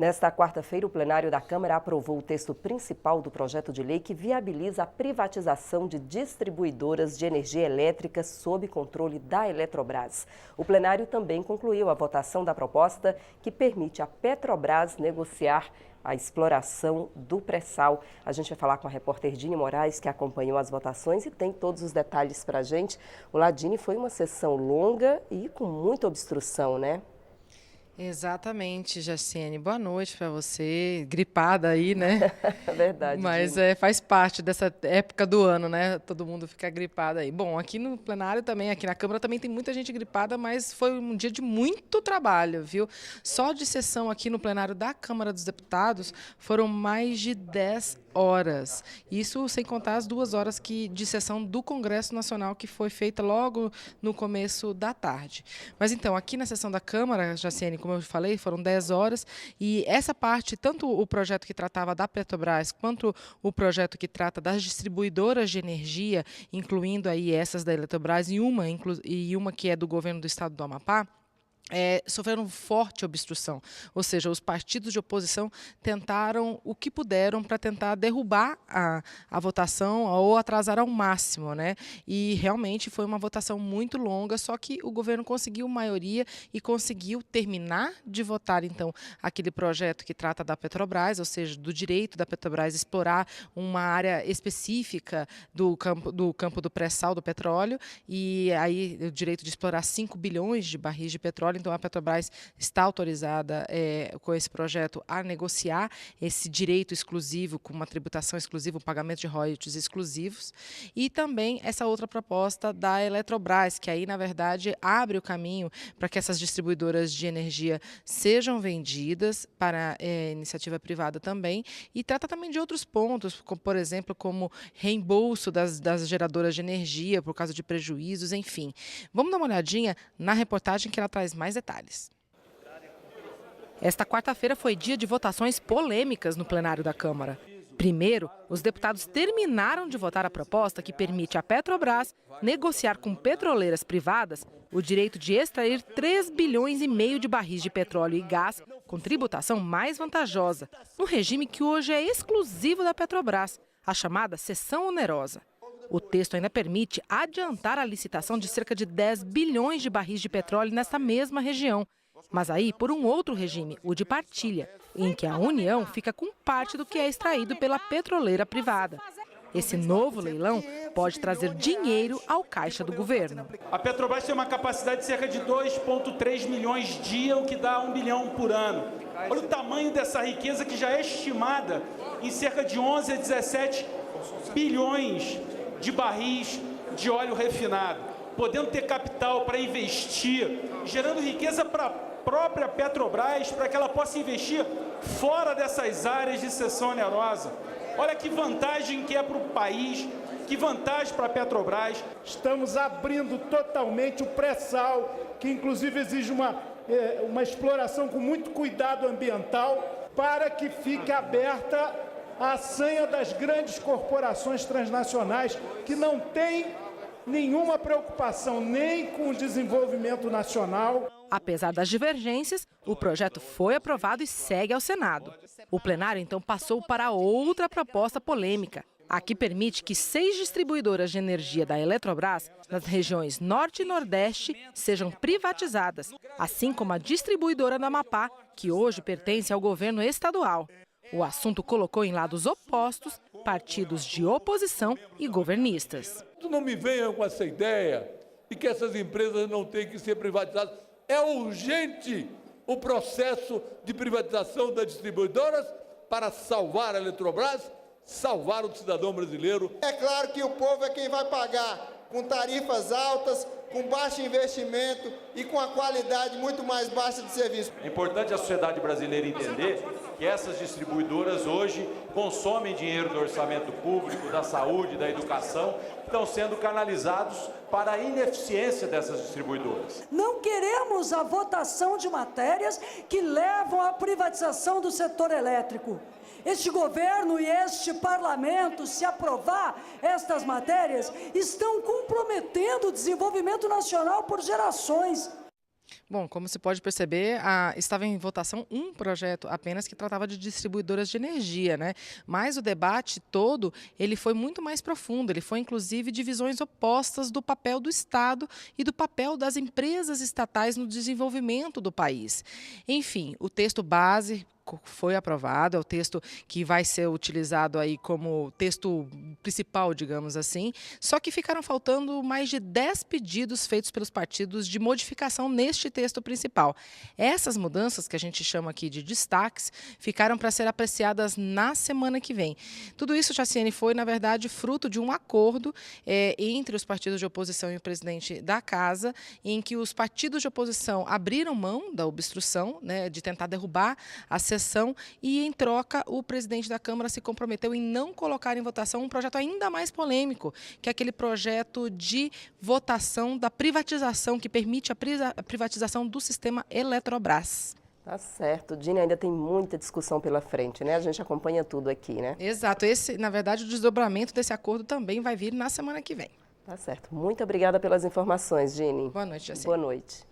Nesta quarta-feira, o plenário da Câmara aprovou o texto principal do projeto de lei que viabiliza a privatização de distribuidoras de energia elétrica sob controle da Eletrobras. O plenário também concluiu a votação da proposta que permite à Petrobras negociar a exploração do pré-sal. A gente vai falar com a repórter Dini Moraes, que acompanhou as votações e tem todos os detalhes para a gente. Olá, Dini, foi uma sessão longa e com muita obstrução, né? Exatamente, Jaciene. Boa noite para você. Gripada aí, né? É verdade. Mas faz parte dessa época do ano, né? Todo mundo fica gripado aí. Bom, aqui no plenário também, aqui na Câmara também tem muita gente gripada, mas foi um dia de muito trabalho, viu? Só de sessão aqui no plenário da Câmara dos Deputados foram mais de 10 horas. Isso sem contar as 2 horas de sessão do Congresso Nacional, que foi feita logo no começo da tarde. Mas então, aqui na sessão da Câmara, Jaciene, como eu falei, foram 10 horas, e essa parte, tanto o projeto que tratava da Petrobras, quanto o projeto que trata das distribuidoras de energia, incluindo aí essas da Eletrobras e uma que é do governo do estado do Amapá, sofreram forte obstrução, ou seja, os partidos de oposição tentaram o que puderam para tentar derrubar a votação ou atrasar ao máximo, né? E realmente foi uma votação muito longa, só que o governo conseguiu maioria e conseguiu terminar de votar, então, aquele projeto que trata da Petrobras, ou seja, do direito da Petrobras explorar uma área específica do campo do pré-sal do petróleo, e aí o direito de explorar 5 bilhões de barris de petróleo. Então, a Petrobras está autorizada com esse projeto a negociar esse direito exclusivo, com uma tributação exclusiva, um pagamento de royalties exclusivos. E também essa outra proposta da Eletrobras, que aí, na verdade, abre o caminho para que essas distribuidoras de energia sejam vendidas para iniciativa privada também. E trata também de outros pontos, como, por exemplo, como reembolso das geradoras de energia por causa de prejuízos, enfim. Vamos dar uma olhadinha na reportagem que ela traz mais detalhes. Esta quarta-feira foi dia de votações polêmicas no plenário da Câmara. Primeiro, os deputados terminaram de votar a proposta que permite à Petrobras negociar com petroleiras privadas o direito de extrair 3 bilhões e meio de barris de petróleo e gás com tributação mais vantajosa, no regime que hoje é exclusivo da Petrobras, a chamada cessão onerosa. O texto ainda permite adiantar a licitação de cerca de 10 bilhões de barris de petróleo nessa mesma região. Mas aí por um outro regime, o de partilha, em que a União fica com parte do que é extraído pela petroleira privada. Esse novo leilão pode trazer dinheiro ao caixa do governo. A Petrobras tem uma capacidade de cerca de 2,3 milhões dia, o que dá 1 bilhão por ano. Olha o tamanho dessa riqueza que já é estimada em cerca de 11 a 17 bilhões de barris de óleo refinado, podendo ter capital para investir, gerando riqueza para a própria Petrobras, para que ela possa investir fora dessas áreas de cessão onerosa. Olha que vantagem que é para o país, que vantagem para a Petrobras. Estamos abrindo totalmente o pré-sal, que inclusive exige uma exploração com muito cuidado ambiental, para que fique aberta a senha das grandes corporações transnacionais que não têm nenhuma preocupação nem com o desenvolvimento nacional. Apesar das divergências, o projeto foi aprovado e segue ao Senado. O plenário, então, passou para outra proposta polêmica. A que permite que 6 distribuidoras de energia da Eletrobras, nas regiões Norte e Nordeste, sejam privatizadas, assim como a distribuidora do Amapá, que hoje pertence ao governo estadual. O assunto colocou em lados opostos partidos de oposição e governistas. Não me venham com essa ideia de que essas empresas não têm que ser privatizadas. É urgente o processo de privatização das distribuidoras para salvar a Eletrobras, salvar o cidadão brasileiro. É claro que o povo é quem vai pagar com tarifas altas, com baixo investimento e com a qualidade muito mais baixa de serviço. É importante a sociedade brasileira entender que essas distribuidoras hoje consomem dinheiro do orçamento público, da saúde, da educação, que estão sendo canalizados para a ineficiência dessas distribuidoras. Não queremos a votação de matérias que levam à privatização do setor elétrico. Este governo e este parlamento, se aprovar estas matérias, estão comprometendo o desenvolvimento nacional por gerações. Bom, como se pode perceber, estava em votação um projeto apenas que tratava de distribuidoras de energia, né? Mas o debate todo, ele foi muito mais profundo, ele foi inclusive de visões opostas do papel do Estado e do papel das empresas estatais no desenvolvimento do país. Enfim, o texto base foi aprovado, é o texto que vai ser utilizado aí como texto principal, digamos assim, só que ficaram faltando mais de 10 pedidos feitos pelos partidos de modificação neste texto principal. Essas mudanças, que a gente chama aqui de destaques, ficaram para ser apreciadas na semana que vem. Tudo isso, Jaciene, foi, na verdade, fruto de um acordo entre os partidos de oposição e o presidente da Casa, em que os partidos de oposição abriram mão da obstrução, né, de tentar derrubar a sessão, e, em troca, o presidente da Câmara se comprometeu em não colocar em votação um projeto ainda mais polêmico, que é aquele projeto de votação da privatização, que permite a privatização do sistema Eletrobras. Tá certo. Dini, ainda tem muita discussão pela frente, né? A gente acompanha tudo aqui, né? Exato. Na verdade, o desdobramento desse acordo também vai vir na semana que vem. Tá certo. Muito obrigada pelas informações, Dini. Boa noite, Jaciene. Boa noite.